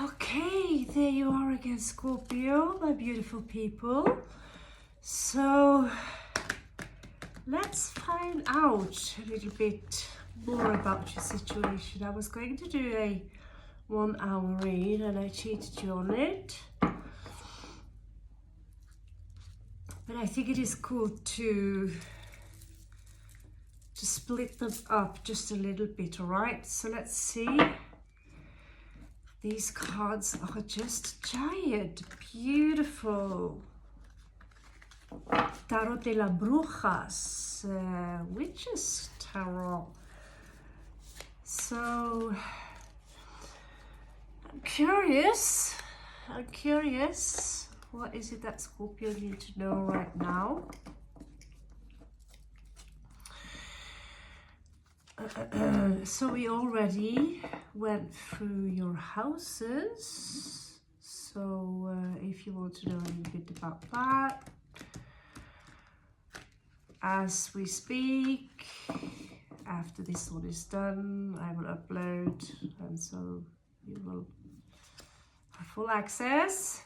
Okay, there you are again, Scorpio, my beautiful people. So let's find out a little bit more about your situation. I was going to do a 1 hour read and I cheated you on it. But I think it is cool to split them up just a little bit, all right? So let's see. These cards are just giant, beautiful. Tarot de las Brujas, Witches Tarot. So, I'm curious, what is it that Scorpio need to know right now? So we already went through your houses, so if you want to know a little bit about that, as we speak, after this one is done, I will upload, and so you will have full access.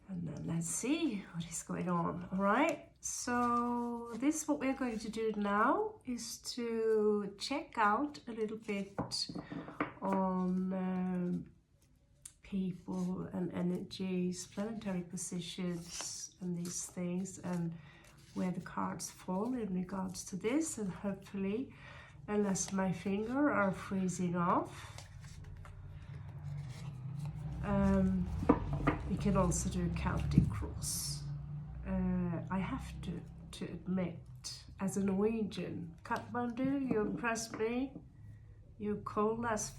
And then let's see what is going on. All right, so this what we're going to do now is to check out a little bit on people and energies, planetary positions and these things, and where the cards fall in regards to this. And hopefully, unless my finger are freezing off, we can also do a counting cross. I have to admit, as a Norwegian, Kathmandu, you impress me. You're cold as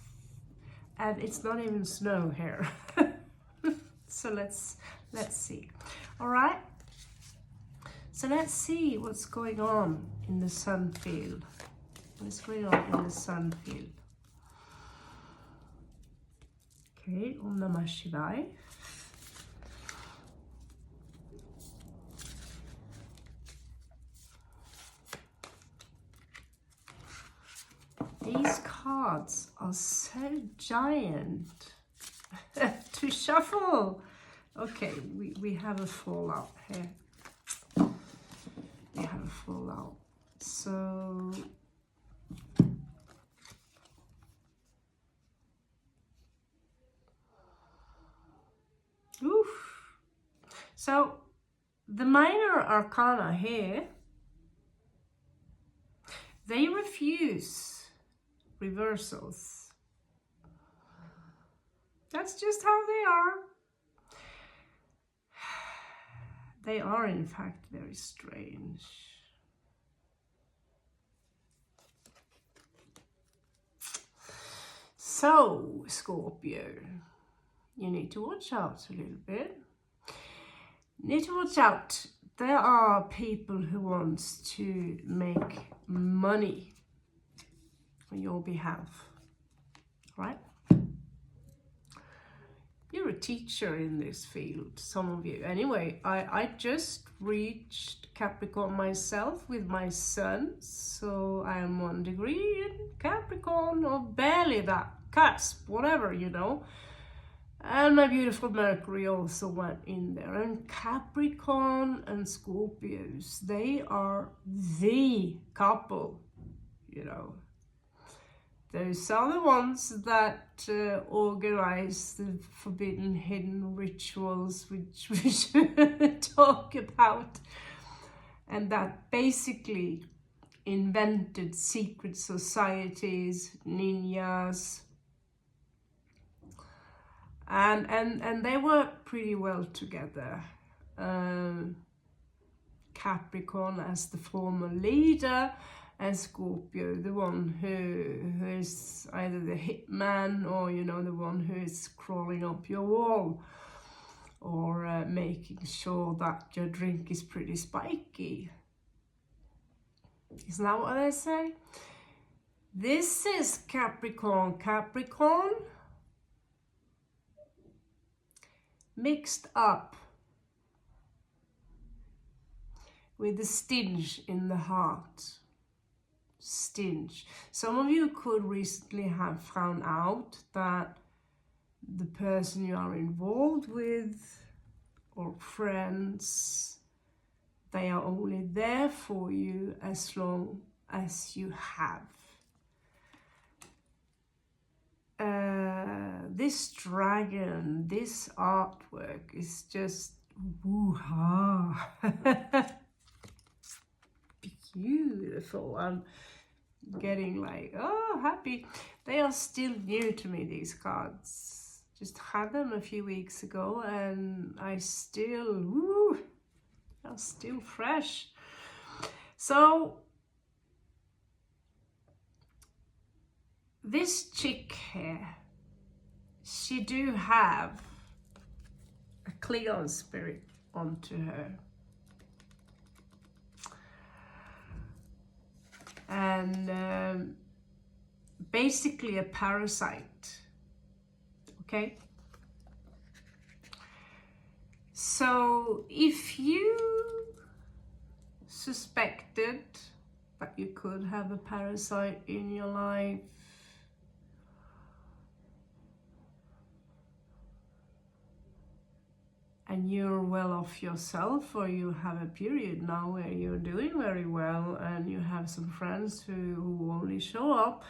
and it's not even snow here. So let's see. All right. So let's see what's going on in the sun field. What's going on in the sun field? Okay, Om Namah Shivaya. These cards are so giant to shuffle. Okay, we have a fallout here. We have a fallout. So oof. So the minor arcana here, they refuse reversals. That's just how they are. They are in fact very strange. So, Scorpio, you need to watch out a little bit. Need to watch out. There are people who want to make money on your behalf, right? You're a teacher in this field, some of you. Anyway, I just reached Capricorn myself with my sun, so I am 1 degree in Capricorn, or barely that cusp, whatever, you know. And my beautiful Mercury also went in there. And Capricorn and Scorpios, they are the couple, you know. Those are the ones that organize the forbidden hidden rituals, which we should talk about, and that basically invented secret societies, ninjas, and they work pretty well together. Capricorn as the former leader, and Scorpio, the one who is either the hitman or, you know, the one who is crawling up your wall, or making sure that your drink is pretty spiky. Isn't that what they say? This is Capricorn. Capricorn mixed up with the stench in the heart. stench. Some of you could recently have found out that the person you are involved with or friends, they are only there for you as long as you have. This dragon, this artwork is just woo-ha. Beautiful. I'm getting like, oh, happy. They are still new to me, these cards. Just had them a few weeks ago and I still, woo, they're still fresh. So this chick here, she do have a Cleon spirit onto her. And basically a parasite, okay? So if you suspected that you could have a parasite in your life, and you're well off yourself, or you have a period now where you're doing very well and you have some friends who only show up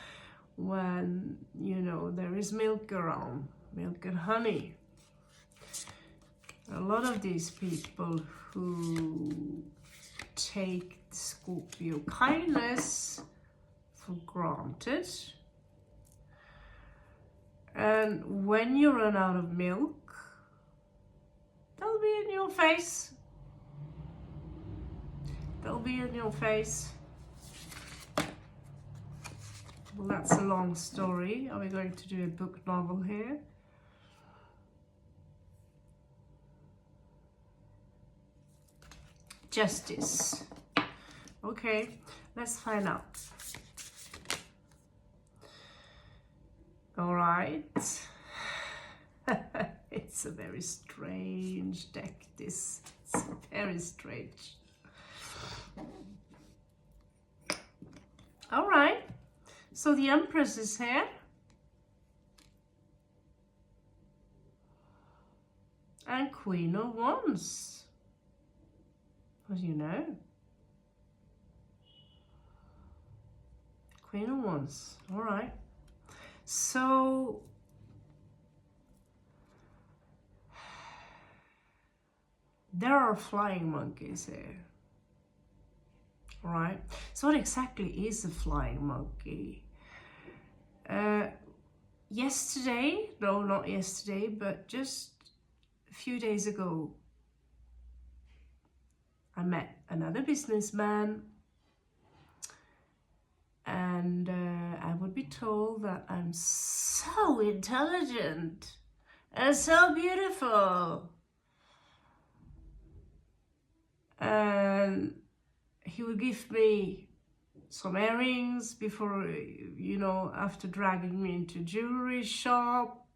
when, you know, there is milk around, milk and honey. A lot of these people who take Scorpio kindness for granted, and when you run out of milk, they'll be in your face. They'll be in your face. Well, that's a long story. Are we going to do a book novel here? Justice. Okay, let's find out. All right. It's a very strange deck, this. It's very strange. All right. So the Empress is here. And Queen of Wands. What do you know? Queen of Wands. All right. So there are flying monkeys here. All right. So what exactly is a flying monkey? Yesterday, no, not yesterday, but just a few days ago, I met another businessman, and I would be told that I'm so intelligent and so beautiful. And he would give me some earrings before, you know, after dragging me into jewelry shop.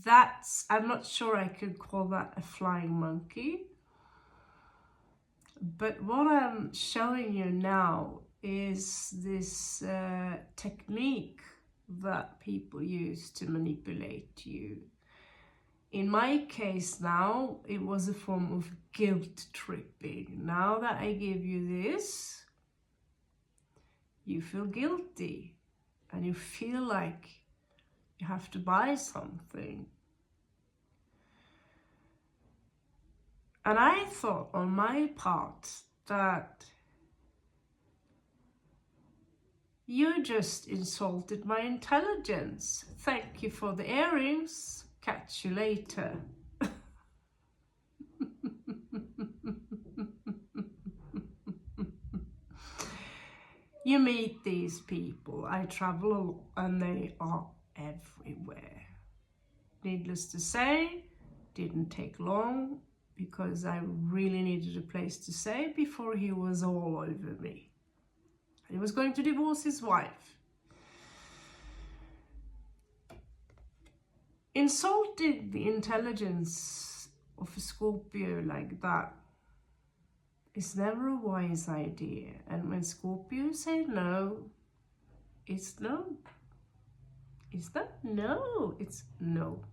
That's, I'm not sure I could call that a flying monkey. But what I'm showing you now is this technique that people use to manipulate you. In my case now, it was a form of guilt tripping. Now that I give you this, you feel guilty and you feel like you have to buy something. And I thought on my part that you just insulted my intelligence. Thank you for the earrings. Catch you later. You meet these people. I travel a lot and they are everywhere. Needless to say, didn't take long because I really needed a place to stay before he was all over me. He was going to divorce his wife. Insulting the intelligence of a Scorpio like that is never a wise idea. And when Scorpio say no, it's no. It's not no, it's no.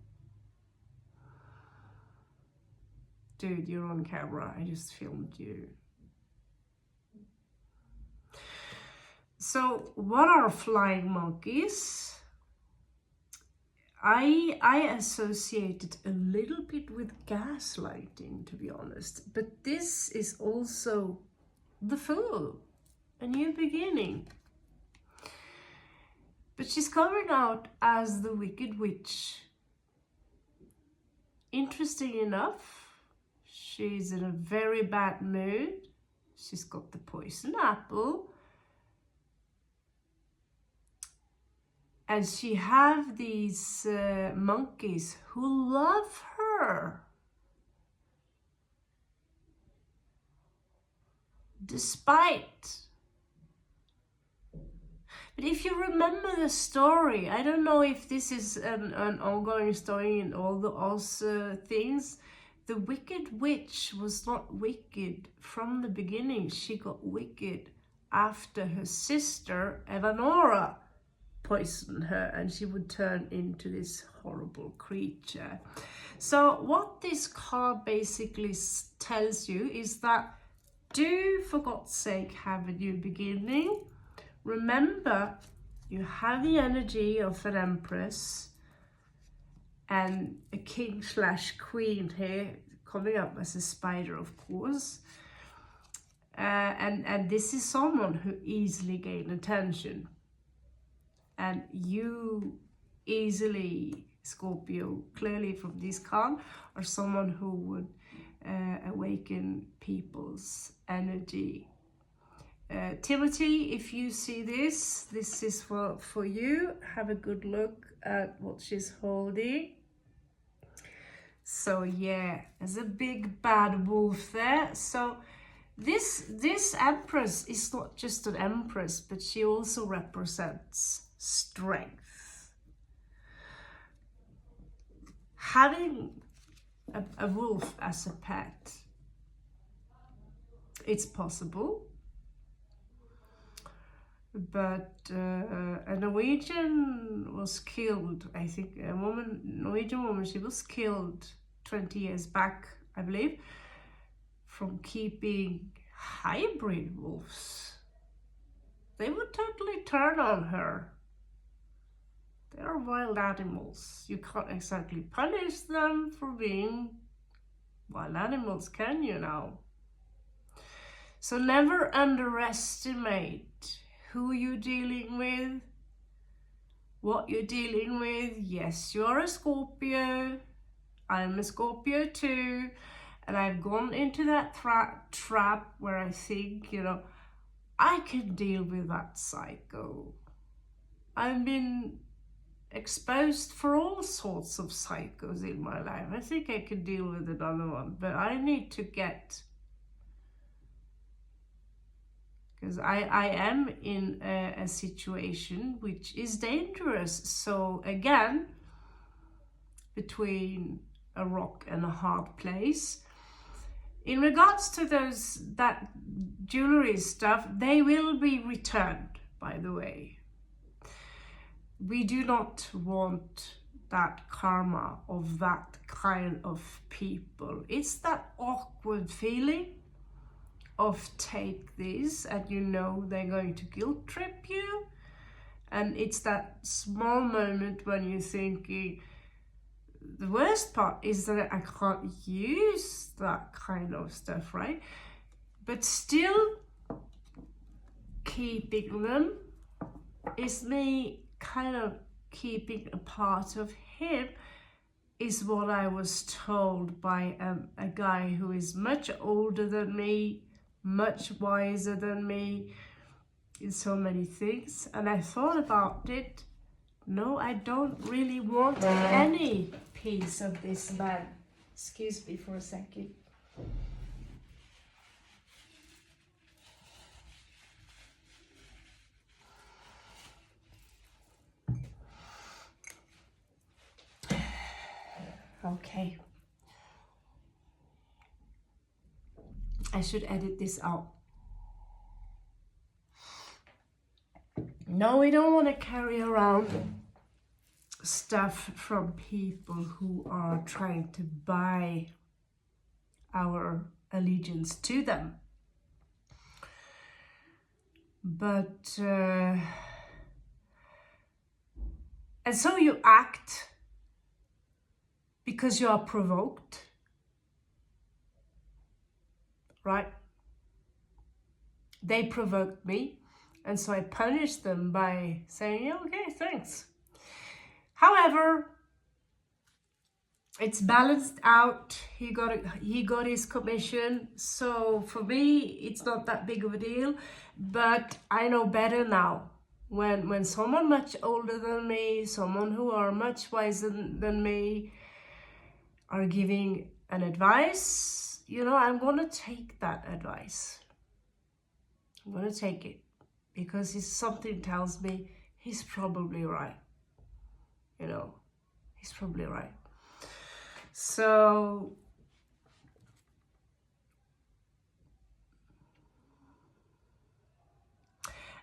Dude, you're on camera. I just filmed you. So what are flying monkeys? I associate it a little bit with gaslighting, to be honest. But this is also the Fool, a new beginning. But she's coming out as the Wicked Witch. Interesting enough, she's in a very bad mood. She's got the poison apple. And she have these monkeys who love her. Despite. But if you remember the story, I don't know if this is an ongoing story in all the Oz things. The Wicked Witch was not wicked from the beginning. She got wicked after her sister, Eleanora, poisoned her, and she would turn into this horrible creature. So what this card basically tells you is that do, for God's sake, have a new beginning. Remember, you have the energy of an empress and a king/queen here, coming up as a spider, of course. And this is someone who easily gains attention. And you easily, Scorpio, clearly from this card, are someone who would awaken people's energy. Timothy, if you see this is for you. Have a good look at what she's holding. So yeah, there's a big bad wolf there. So this empress is not just an empress, but she also represents strength. Having a wolf as a pet, it's possible. But a Norwegian was killed, I think, Norwegian woman, she was killed 20 years back, I believe, from keeping hybrid wolves. They would totally turn on her. They are wild animals. You can't exactly punish them for being wild animals, can you now? So never underestimate who you're dealing with, what you're dealing with. Yes, you are a Scorpio. I'm a Scorpio too. And I've gone into that trap where I think, I can deal with that psycho. I've been exposed for all sorts of psychos in my life. I think I can deal with another one, but I need to get, because I am in a situation which is dangerous. So again, between a rock and a hard place. In regards to that jewelry stuff, they will be returned, by the way. We do not want that karma of that kind of people. It's that awkward feeling of take this and they're going to guilt trip you. And it's that small moment when you're thinking, the worst part is that I can't use that kind of stuff, right? But still keeping them is me kind of keeping a part of him, is what I was told by a guy who is much older than me, much wiser than me in so many things. And I thought about it. No, I don't really want any piece of this man. Excuse me for a second. Okay. I should edit this out. No, we don't want to carry around stuff from people who are trying to buy our allegiance to them. But and so you act because you are provoked, right? They provoked me, and so I punished them by saying, yeah, okay, thanks. However, it's balanced out. He got his commission, so for me it's not that big of a deal. But I know better now. When someone much older than me, someone who are much wiser than me, are giving an advice, you know, I'm gonna take that advice. I'm gonna take it because something tells me he's probably right. You know, he's probably right. So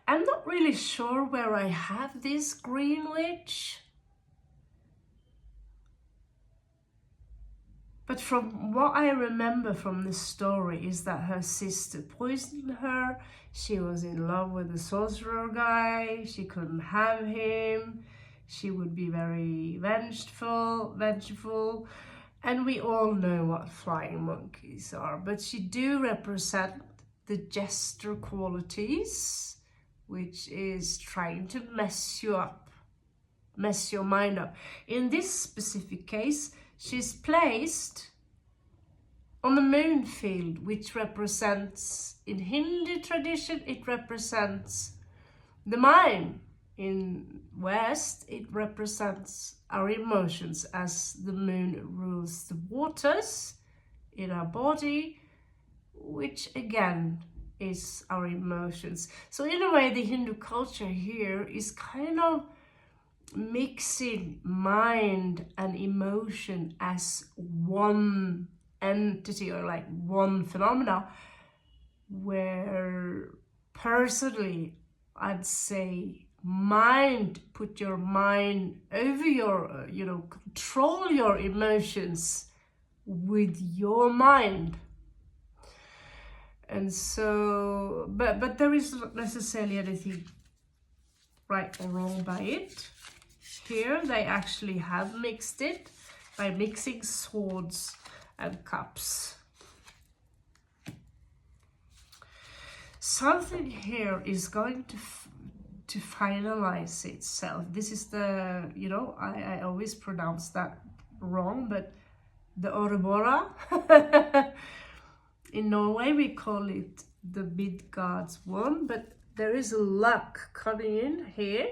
I'm not really sure where I have this green witch. But from what I remember from the story is that her sister poisoned her. She was in love with the sorcerer guy. She couldn't have him. She would be very vengeful. And we all know what flying monkeys are. But she do represent the jester qualities, which is trying to mess you up, mess your mind up. In this specific case, she's placed on the moon field, which represents, in Hindu tradition, it represents the mind. In West, it represents our emotions, as the moon rules the waters in our body, which again is our emotions. So in a way, the Hindu culture here is kind of mixing mind and emotion as one entity, or like one phenomena, where personally I'd say mind, put your mind over your, control your emotions with your mind. And so, but there is not necessarily anything right or wrong by it. Here they actually have mixed it by mixing swords and cups. Something here is going to finalize itself. This is the, I always pronounce that wrong, but the Orobora. In Norway we call it the Midgard's one, but there is a luck coming in here,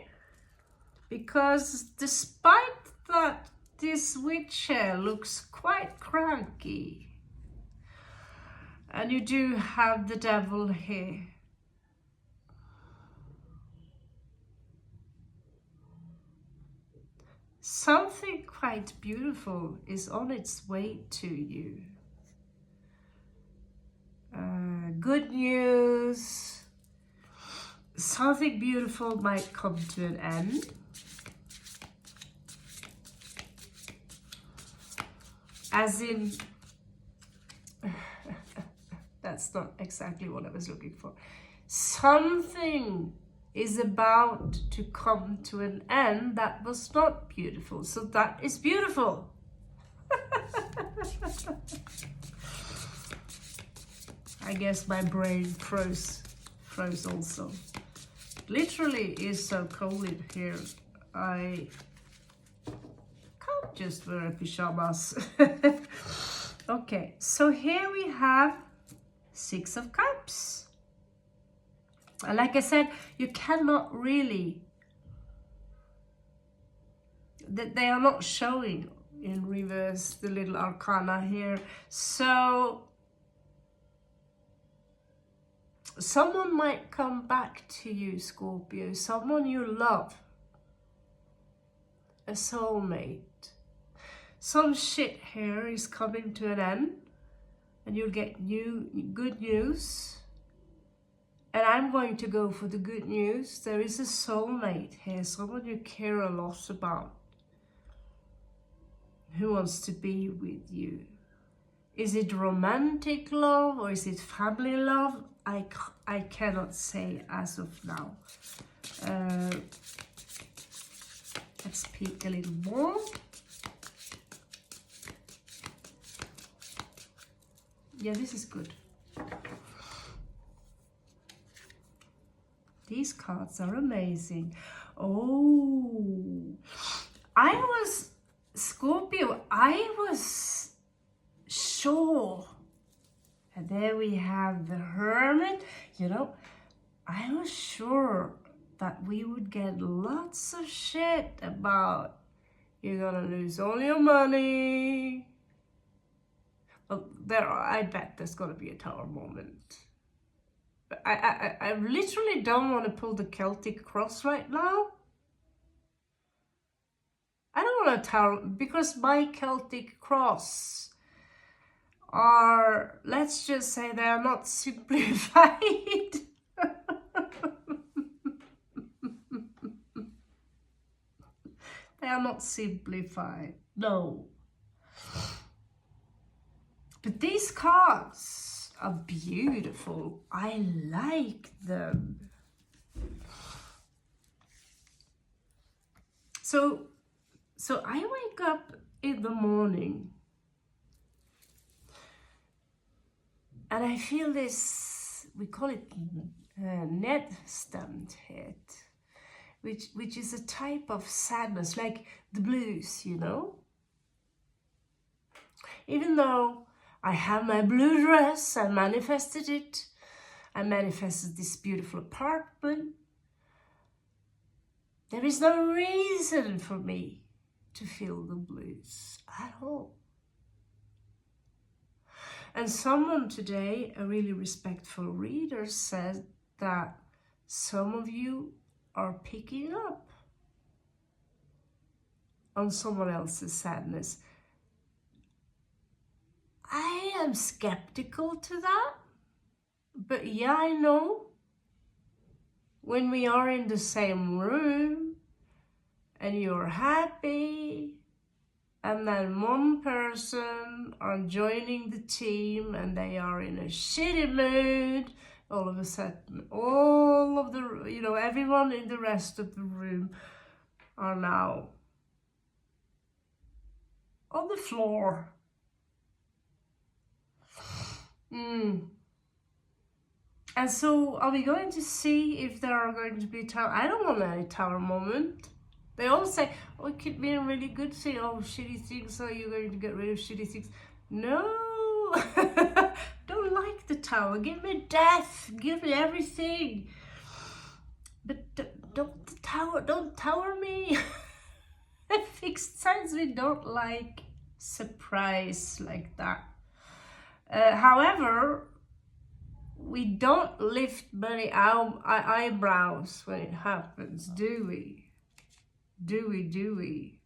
because despite that this witch here looks quite cranky, and you do have the devil here, something quite beautiful is on its way to you. Good news. Something beautiful might come to an end. As in, that's not exactly what I was looking for. Something is about to come to an end that was not beautiful. So that is beautiful. I guess my brain froze also. Literally is so cold in here. I can't just wear a pajamas. Okay, so here we have 6 of Cups. And like I said, you cannot really, they are not showing in reverse the little arcana here. So someone might come back to you, Scorpio, someone you love, a soulmate. Some shit here is coming to an end. and you'll get good news. And I'm going to go for the good news. There is a soulmate here, someone you care a lot about, who wants to be with you. Is it romantic love or is it family love? I cannot say as of now. Let's peek a little more. Yeah, this is good. These cards are amazing. Oh, Scorpio, I was sure. And there we have the Hermit. You know, I was sure that we would get lots of shit about you're gonna lose all your money. Well, I bet there's gonna be a Tower moment. But I literally don't want to pull the Celtic cross right now. I don't want a Tower, because my Celtic cross are, let's just say, they are not simplified. They are not simplified, no. But these cards are beautiful. I like them. So I wake up in the morning and I feel this, we call it nedstämdhet, which is a type of sadness, like the blues, you know? Even though I have my blue dress, I manifested it, I manifested this beautiful apartment, there is no reason for me to feel the blues at all. And someone today, a really respectful reader, said that some of you are picking up on someone else's sadness. I am skeptical to that, but yeah, I know when we are in the same room and you're happy, and then one person are joining the team and they are in a shitty mood, all of a sudden, all of the, you know, everyone in the rest of the room are now on the floor. And so are we going to see if there are going to be tower? I don't want any Tower moment. They all say, oh, it could be a really good thing. Oh, shitty things, so you're going to get rid of shitty things. No, don't like the Tower. Give me death, give me everything. But don't tower me. Fixed signs, we don't like surprise like that. However, we don't lift many eyebrows when it happens, do we? Do we?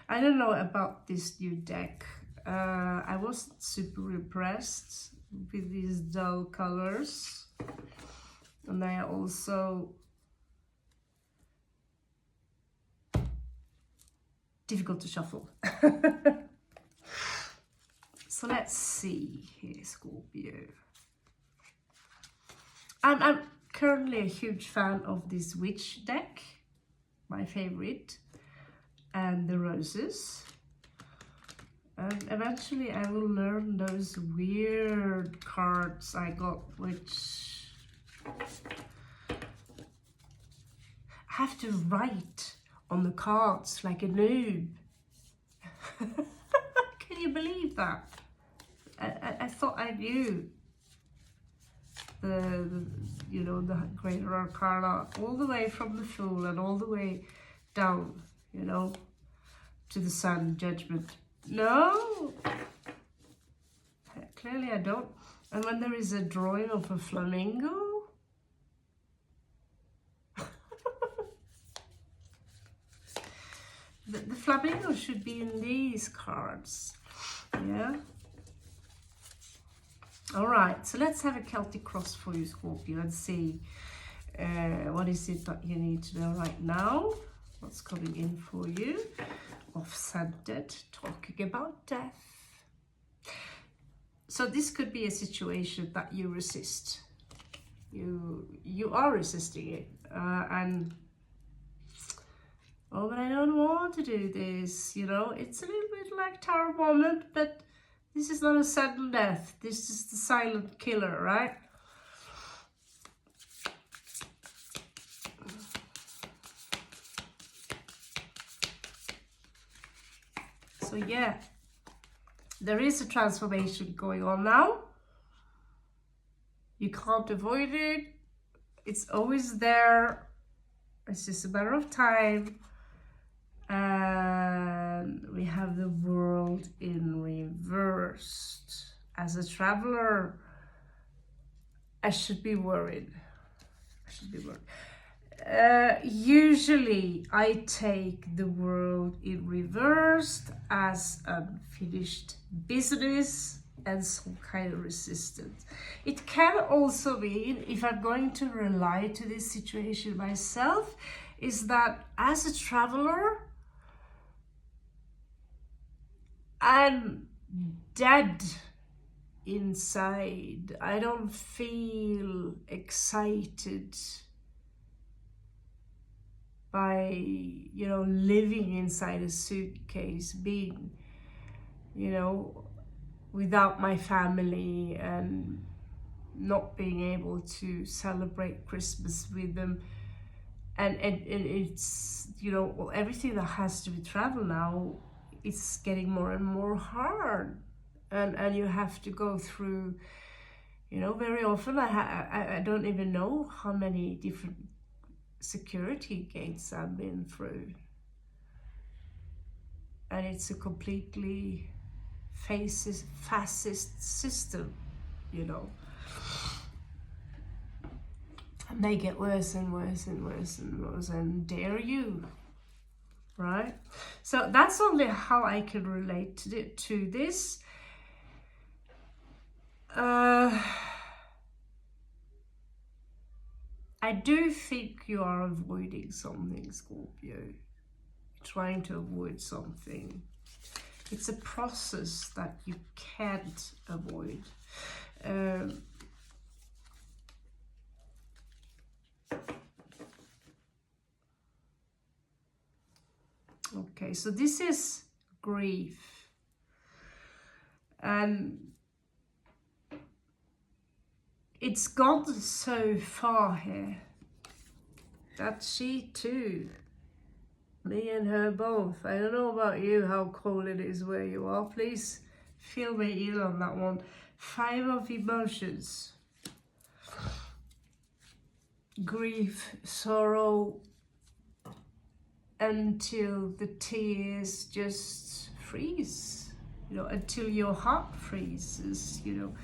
I don't know about this new deck. I wasn't super impressed with these dull colors. And they are also difficult to shuffle. So let's see here, Scorpio. I'm currently a huge fan of this witch deck, my favorite, and the roses. And eventually I will learn those weird cards I got, which I have to write on the cards like a noob. Can you believe that? I thought I knew the you know, the greater arcana all the way from the Fool and all the way down, you know, to the Sun, Judgment. No, clearly I don't. And when there is a drawing of a flamingo, the flamingo should be in these cards, yeah. All right, so let's have a Celtic cross for you, Scorpio, and see what is it that you need to know right now. What's coming in for you? Off-centered, talking about death. So this could be a situation that you resist. You are resisting it, and oh, but I don't want to do this. You know, it's a little bit like Tower Moment, but this is not a sudden death. This is the silent killer, right? So yeah, there is a transformation going on now. You can't avoid it. It's always there. It's just a matter of time. And we have the world in reversed. As a traveler, I should be worried. Usually I take the world in reversed as unfinished business and some kind of resistance. It can also mean, if I'm going to rely to this situation myself, is that as a traveler, I'm dead inside. I don't feel excited by, you know, living inside a suitcase, being, you know, without my family and not being able to celebrate Christmas with them. And it's, you know, everything that has to be travel now, it's getting more and more hard. And you have to go through, you know, very often I don't even know how many different security gates I've been through. And it's a completely fascist system, you know. And they get worse and worse and worse and worse, and dare you, right? So that's only how I can relate to this. I do think you are avoiding something, Scorpio. Trying to avoid something. It's a process that you can't avoid. Okay, so this is grief. And it's gone so far here that she too, me and her both, I don't know about you, how cold it is where you are. Please fill me in on that one. 5 of emotions. Grief, sorrow, until the tears just freeze, you know, until your heart freezes, you know,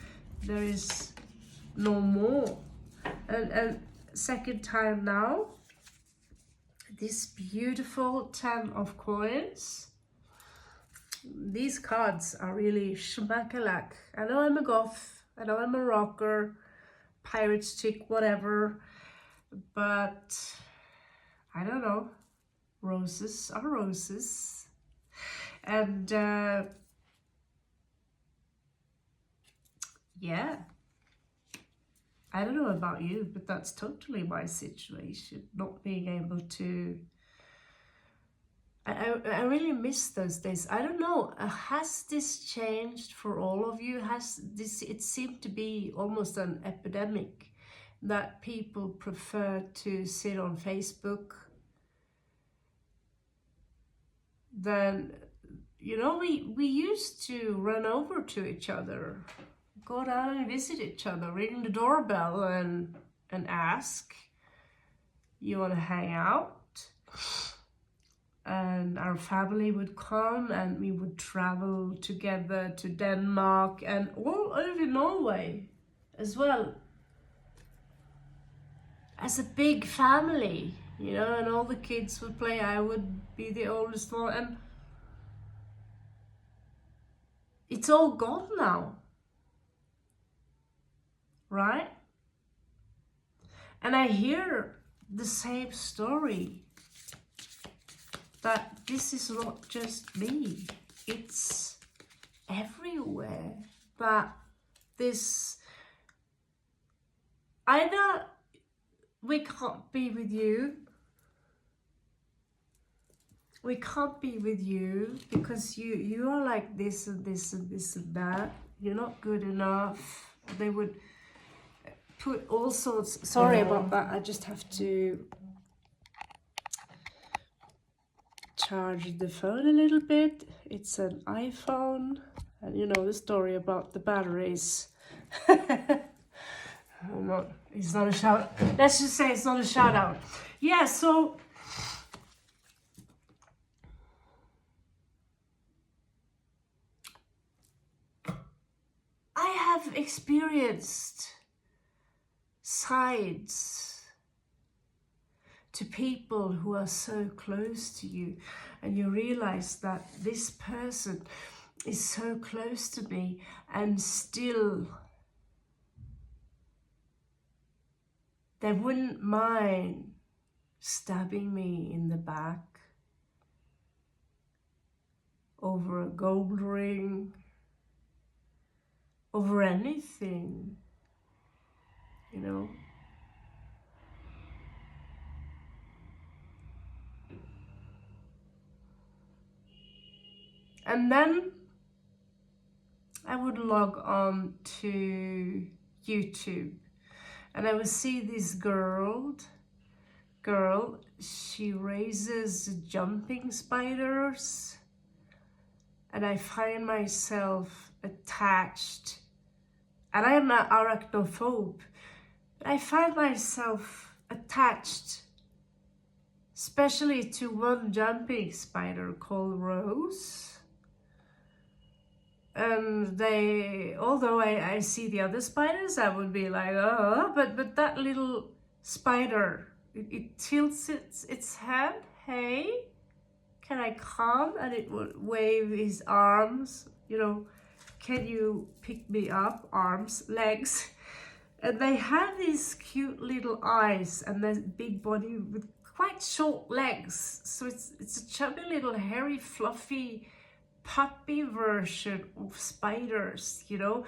there is no more. And second time now, this beautiful 10 of coins. These cards are really shmakalak. I know I'm a goth, I know I'm a rocker, pirate's chick, whatever, but I don't know. Roses are roses. And yeah, I don't know about you, but that's totally my situation. Not being able to, I really miss those days. I don't know, has this changed for all of you? Has this, it seemed to be almost an epidemic that people prefer to sit on Facebook than, you know, we used to run over to each other, go down and visit each other, ring the doorbell and ask, you want to hang out? And our family would come and we would travel together to Denmark and all over Norway as well, as a big family, you know, and all the kids would play. I would be the oldest one, and it's all gone now. right? And I hear the same story, that this is not just me, it's everywhere. But this, either we can't be with you, because you are like this and this and this and that, you're not good enough. They would put all sorts, sorry about that, I just have to charge the phone a little bit. It's an iPhone, and you know the story about the batteries. It's not a shout. Let's just say it's not a shout out. Yeah, so I have experienced sides to people who are so close to you, and you realize that this person is so close to me, and still they wouldn't mind stabbing me in the back over a gold ring, over anything, you know. And then I would log on to YouTube, and I would see this girl, she raises jumping spiders, and I find myself attached, and I am an arachnophobe, but I find myself attached, especially to one jumping spider called Rose. And they, although I see the other spiders, I would be like, oh, but that little spider, it tilts its head, hey, can I come? And it would wave his arms, you know, can you pick me up? Arms, legs. And they have these cute little eyes and this big body with quite short legs. So it's a chubby little hairy, fluffy, puppy version of spiders, you know.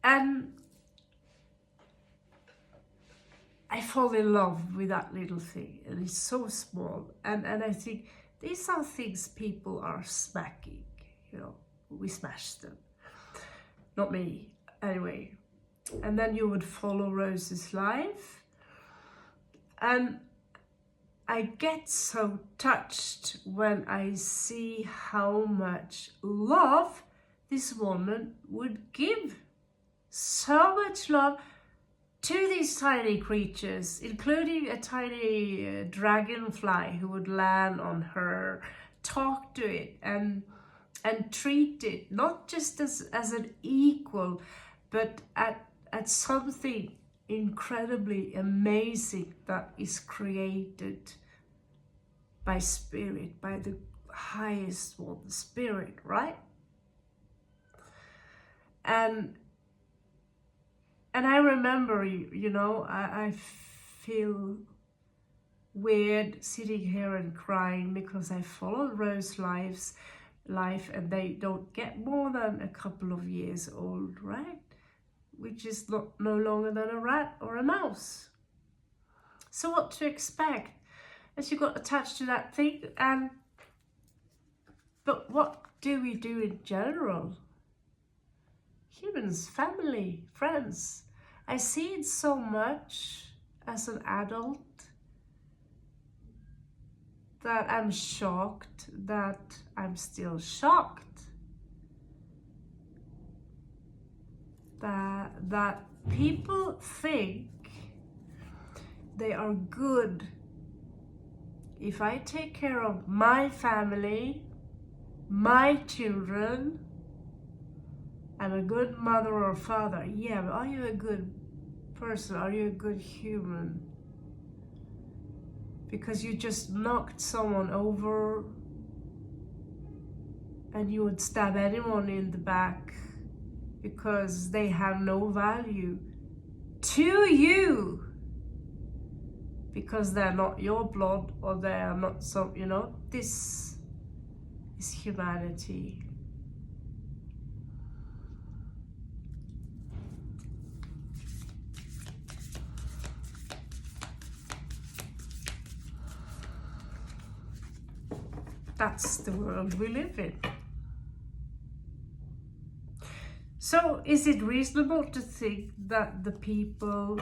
And I fall in love with that little thing, and it's so small, and I think these are things people are smacking, you know. We smash them, not me anyway. And then you would follow Rose's life, and I get so touched when I see how much love this woman would give. So much love to these tiny creatures, including a tiny dragonfly who would land on her, talk to it, and treat it not just as an equal, but at something incredibly amazing that is created by spirit, by the highest one, the spirit, right? And I remember, you know, I feel weird sitting here and crying because I followed Rose's life, and they don't get more than a couple of years old, right? Which is no longer than a rat or a mouse. So what to expect? As you got attached to that thing, but what do we do in general? Humans, family, friends. I see it so much as an adult that I'm shocked that I'm still shocked. That people think they are good. If I take care of my family, my children, I'm a good mother or father. Yeah, but are you a good person? Are you a good human? Because you just knocked someone over and you would stab anyone in the back because they have no value to you, because they're not your blood, or they are not some, you know, this is humanity. That's the world we live in. So is it reasonable to think that the people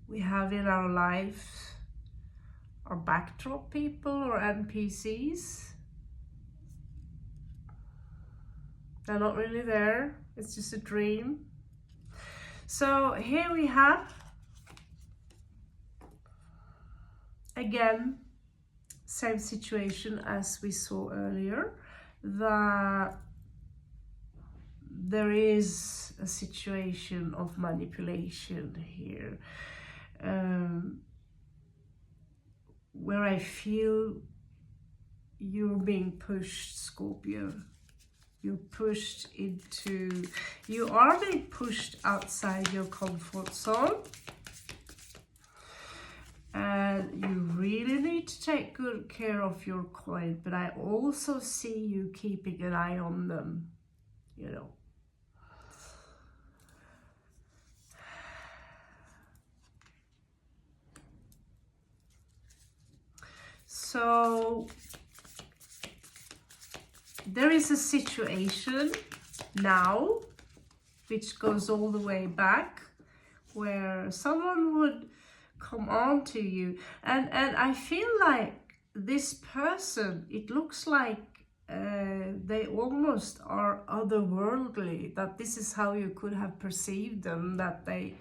we have in our life are backdrop people or NPCs? They're not really there. It's just a dream. So here we have, again, same situation as we saw earlier, that there is a situation of manipulation here, where I feel you're being pushed, Scorpio. You're pushed into, you are being pushed outside your comfort zone. And you really need to take good care of your coin, but I also see you keeping an eye on them, you know. So there is a situation now which goes all the way back, where someone would come on to you, and I feel like this person, it looks like they almost are otherworldly, that this is how you could have perceived them, that they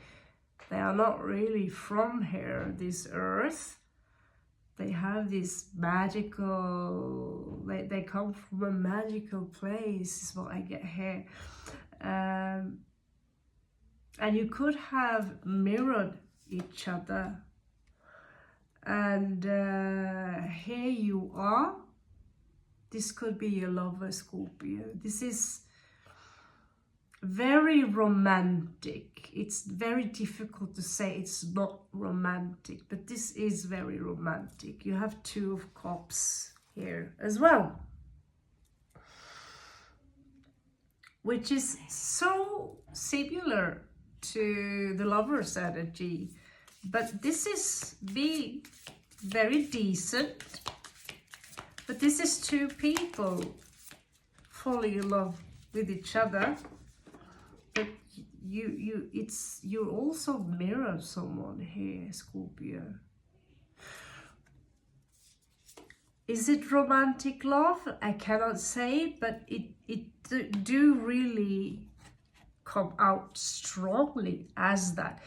are not really from here, this earth. They have this magical, they come from a magical place, is what I get here. And you could have mirrored each other. And here you are. This could be your lover, Scorpio. This is very romantic. It's very difficult to say it's not romantic, but this is very romantic. You have Two of Cups here as well, which is so similar to the Lover's energy, but this is being very decent. But this is two people falling in love with each other. But you also mirror someone here, Scorpio. Is it romantic love? I cannot say, but it do really come out strongly as that.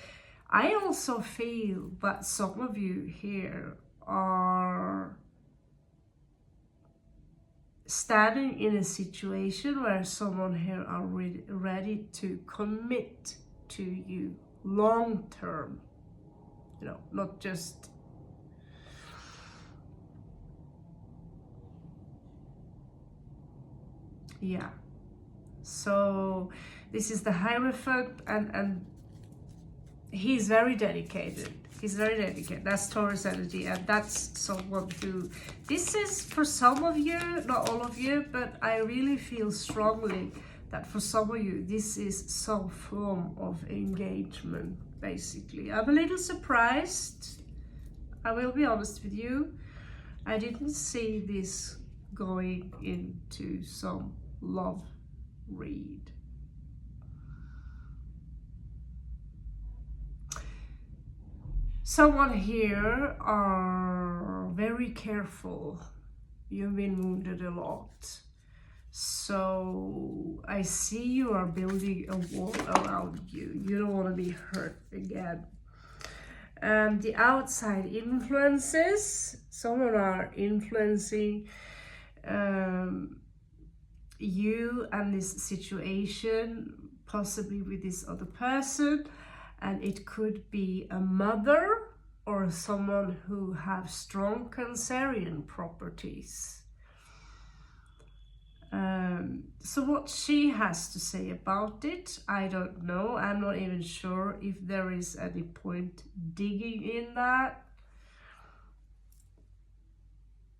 I also feel that some of you here are standing in a situation where someone here are ready to commit to you long term, you know, not just yeah. So this is the Hierophant, and he's very dedicated. He's very dedicated. That's Taurus energy, and that's someone who, this is for some of you, not all of you, but I really feel strongly that for some of you, this is some form of engagement, basically. I'm a little surprised. I will be honest with you. I didn't see this going into some love read. Someone here are very careful. You've been wounded a lot. So I see you are building a wall around you. You don't want to be hurt again. And the outside influences, someone are influencing you and this situation, possibly with this other person. And it could be a mother or someone who have strong Cancerian properties. So what she has to say about it, I don't know. I'm not even sure if there is any point digging in that.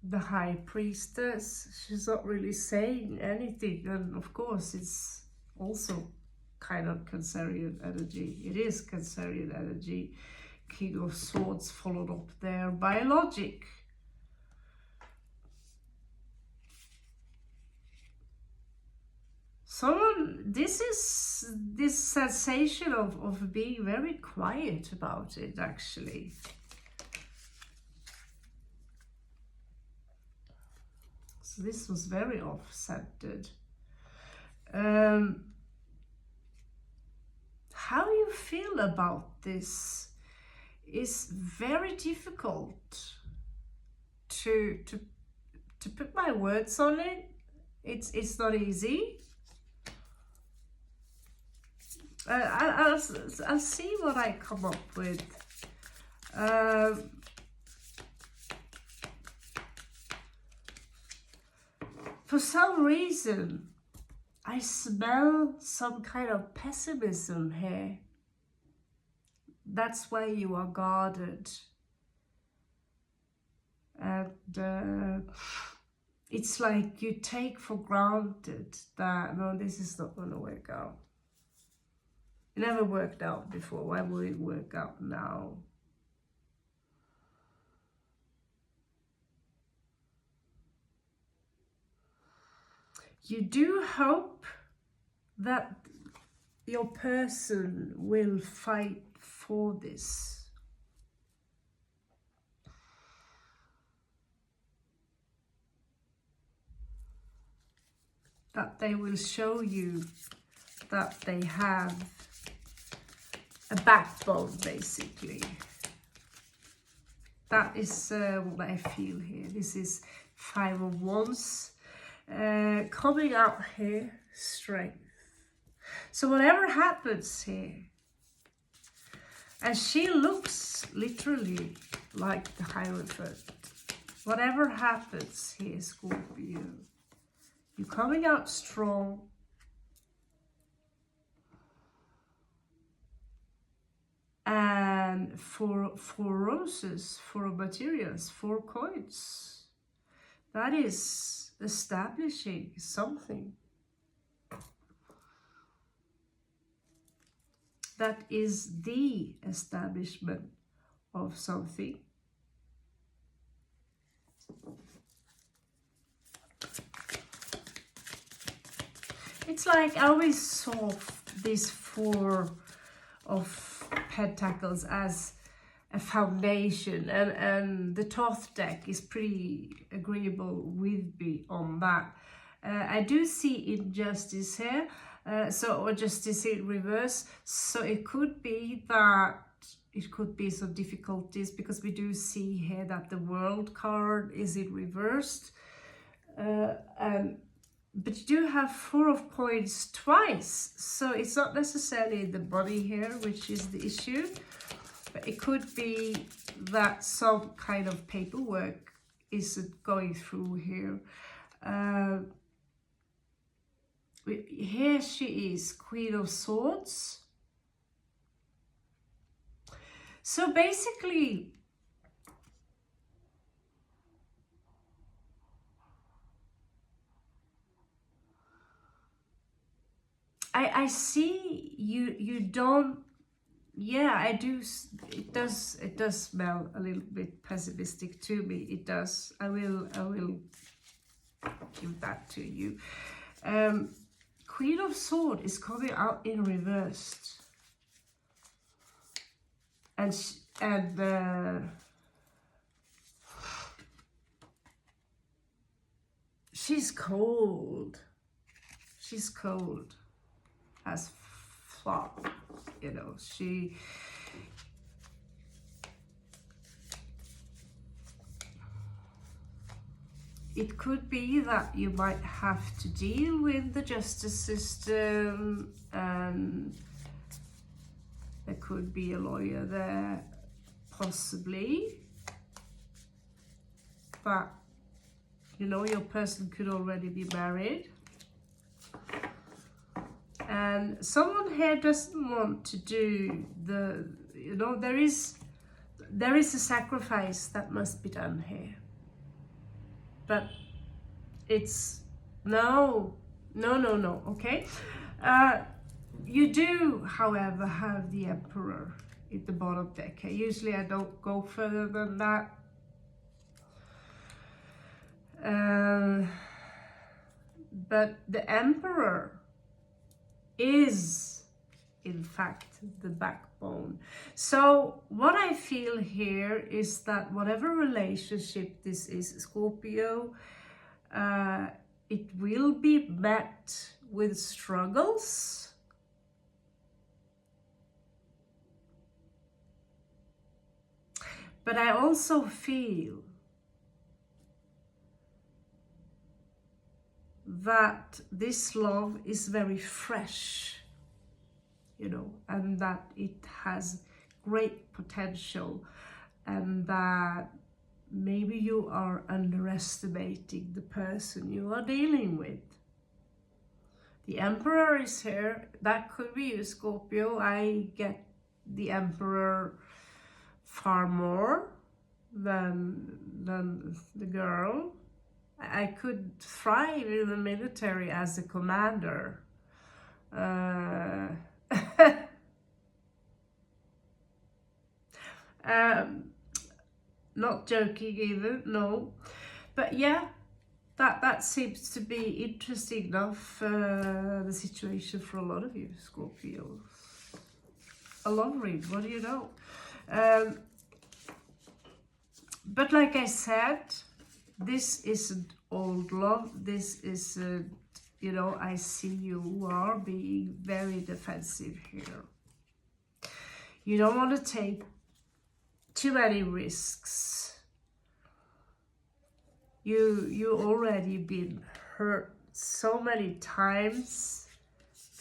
The High Priestess, she's not really saying anything, and of course it's also kind of Cancerian energy. It is Cancerian energy. King of Swords followed up there by logic. This is this sensation of being very quiet about it, actually. So this was very off-centered. How you feel about this is very difficult to put my words on it. It's not easy. I'll see what I come up with. For some reason, I smell some kind of pessimism here. That's why you are guarded. And it's like you take for granted that, no, this is not going to work out. It never worked out before. Why would it work out now? You do hope that your person will fight for this. That they will show you that they have a backbone, basically. That is what I feel here. This is Five of Wands. Coming out here, strength. So whatever happens here, and she looks literally like the Hierophant. Whatever happens here, Scorpio, you're coming out strong. And for roses, for materials, 4 coins, that is establishing something. That is the establishment of something. It's like I always saw this 4 of Pentacles as a foundation, and the Thoth deck is pretty agreeable with me on that. I do see injustice here, or justice in reverse, so it could be that it could be some difficulties, because we do see here that the World card is in reversed, but you do have 4 of coins twice, so it's not necessarily the body here which is the issue, but it could be that some kind of paperwork isn't going through here. Here she is, Queen of Swords. So basically, I see you don't, yeah, I do, it does smell a little bit pessimistic to me. It does. I will give that to you. Queen of Swords is coming out in reversed, and she's cold. She's cold as fuck, you know. It could be that you might have to deal with the justice system, and there could be a lawyer there, possibly. But You know, your person could already be married. And someone here doesn't want to do the, you know, there is a sacrifice that must be done here. But it's, no, okay? You do, however, have the Emperor at the bottom deck. Usually I don't go further than that. But the Emperor is, in fact, the backbone. So what I feel here is that whatever relationship this is, Scorpio, it will be met with struggles. But I also feel that this love is very fresh, you know, and that it has great potential, and that maybe you are underestimating the person you are dealing with. The Emperor is here. That could be you, Scorpio. I get the Emperor far more than the girl. I could thrive in the military as a commander. Not joking either, no. But yeah, that seems to be interesting enough, the situation for a lot of you, Scorpio. A love read, what do you know? But like I said, this isn't old love. This isn't, you know, I see you are being very defensive here. You don't want to take too many risks. You already been hurt so many times.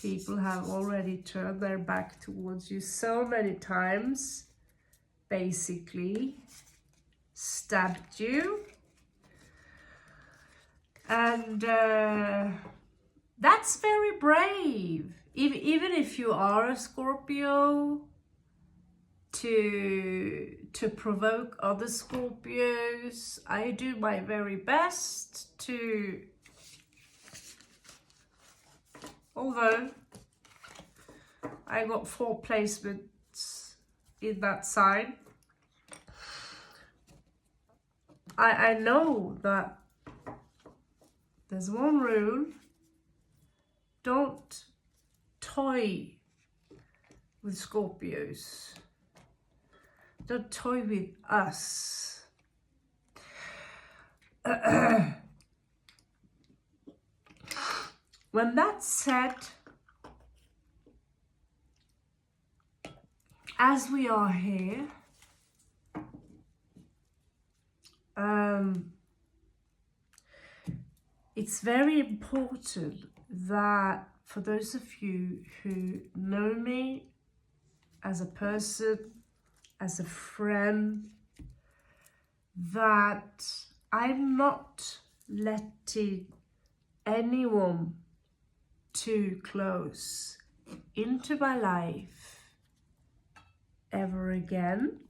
People have already turned their back towards you so many times. Basically, stabbed you. And that's very brave. Even if you are a Scorpio, to provoke other Scorpios. I do my very best to, although I got 4 placements in that sign, I know that there's one rule: don't toy with Scorpios. Don't toy with us. When that's said, as we are here, it's very important that for those of you who know me as a person, as a friend, that I'm not letting anyone too close into my life ever again.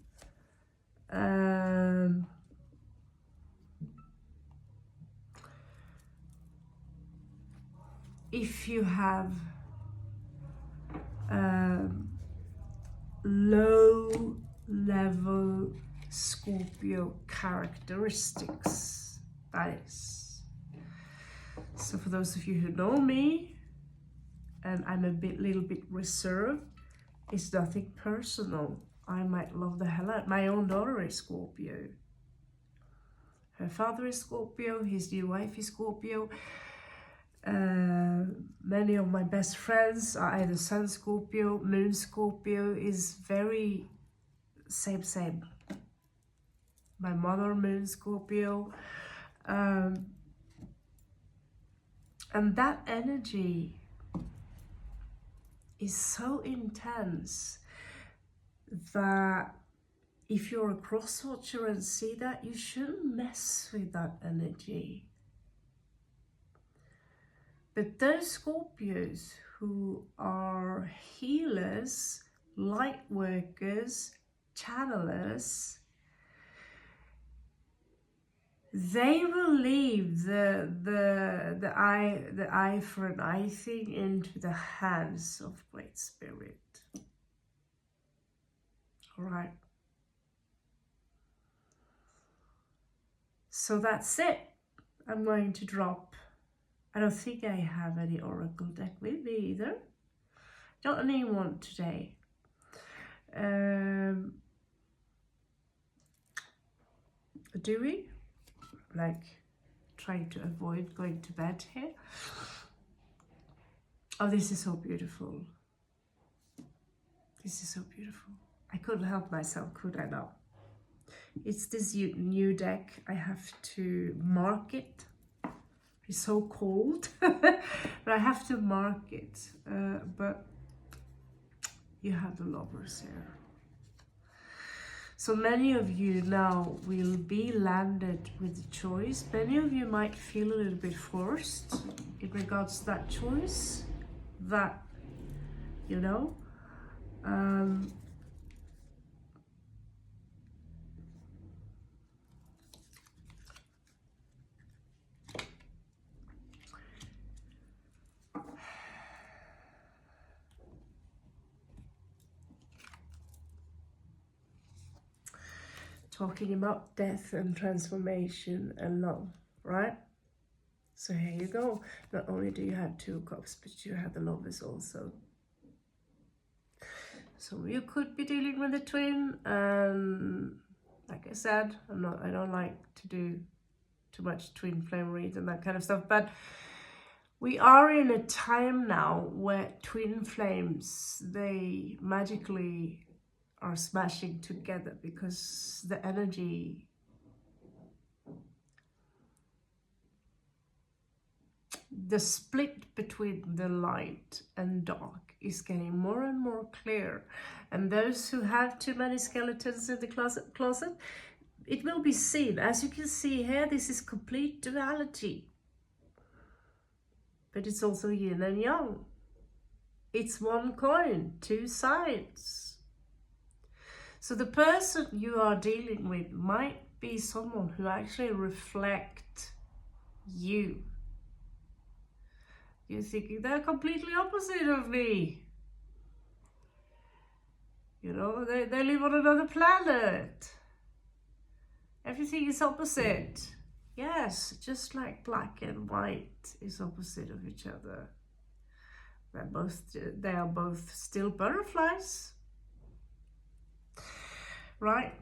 If you have low level Scorpio characteristics, that is. So for those of you who know me, and I'm little bit reserved, it's nothing personal. I might love the hell out. My own daughter is Scorpio. Her father is Scorpio, his new wife is Scorpio. Many of my best friends are either Sun Scorpio, Moon Scorpio, is very same. My mother, Moon Scorpio. And that energy is so intense that if you're a cross watcher and see that, you shouldn't mess with that energy. But those Scorpios who are healers, light workers, channelers, they will leave the eye for an eye thing into the hands of Great Spirit. All right. So that's it. I'm going to drop. I don't think I have any oracle deck with me either. Don't need one today. Do we? Like trying to avoid going to bed here. Oh, this is so beautiful. This is so beautiful. I couldn't help myself, could I now? It's this new deck. I have to mark it. It's so cold, but I have to mark it. But you have the Lovers here. So many of you now will be landed with the choice. Many of you might feel a little bit forced in regards to that choice. That, you know, talking about death and transformation and love, right? So here you go. Not only do you have 2 cups, but you have the Lovers also. So you could be dealing with a twin, and like I said, I don't like to do too much twin flame reads and that kind of stuff, but we are in a time now where twin flames, they magically are smashing together because the energy, the split between the light and dark is getting more and more clear. And those who have too many skeletons in the closet, it will be seen. As you can see here, this is complete duality. But it's also yin and yang. It's one coin, 2 sides. So the person you are dealing with might be someone who actually reflects you. You're thinking they're completely opposite of me. You know, they live on another planet. Everything is opposite. Yes, just like black and white is opposite of each other. They are both still butterflies. Right,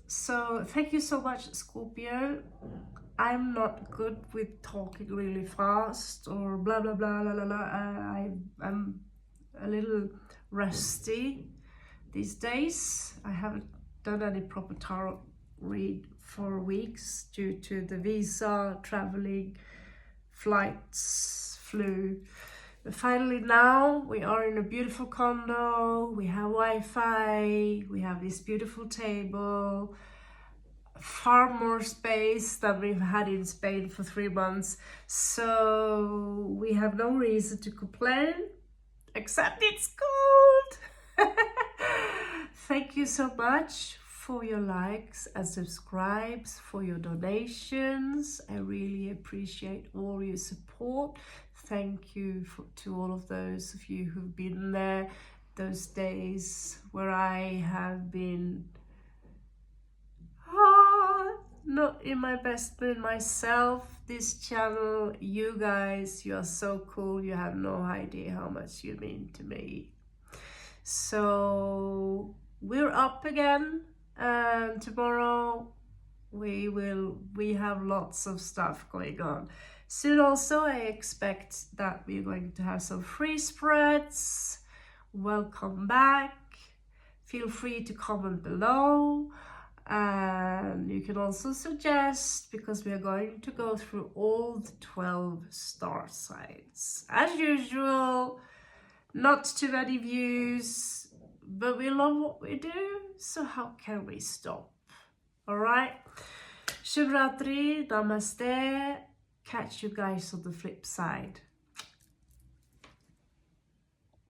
so thank you so much, Scorpio. I'm not good with talking really fast or blah blah blah blah blah blah. I'm a little rusty these days. I haven't done any proper tarot read for weeks due to the visa, traveling, flights, flu. But finally now we are in a beautiful condo, we have Wi-Fi, we have this beautiful table, far more space than we've had in Spain for 3 months. So we have no reason to complain, except it's cold. Thank you so much for your likes and subscribes, for your donations. I really appreciate all your support. Thank you to all of those of you who've been there those days where I have been not in my best mood myself. This channel, you guys, you are so cool. You have no idea how much you mean to me. So we're up again, and tomorrow we have lots of stuff going on. Soon also I expect that we're going to have some free spreads. Welcome back. Feel free to comment below. And you can also suggest, because we are going to go through all the 12 star signs. As usual, not too many views, but we love what we do, so how can we stop? Alright? Shubhratri, namaste. Catch you guys on the flip side.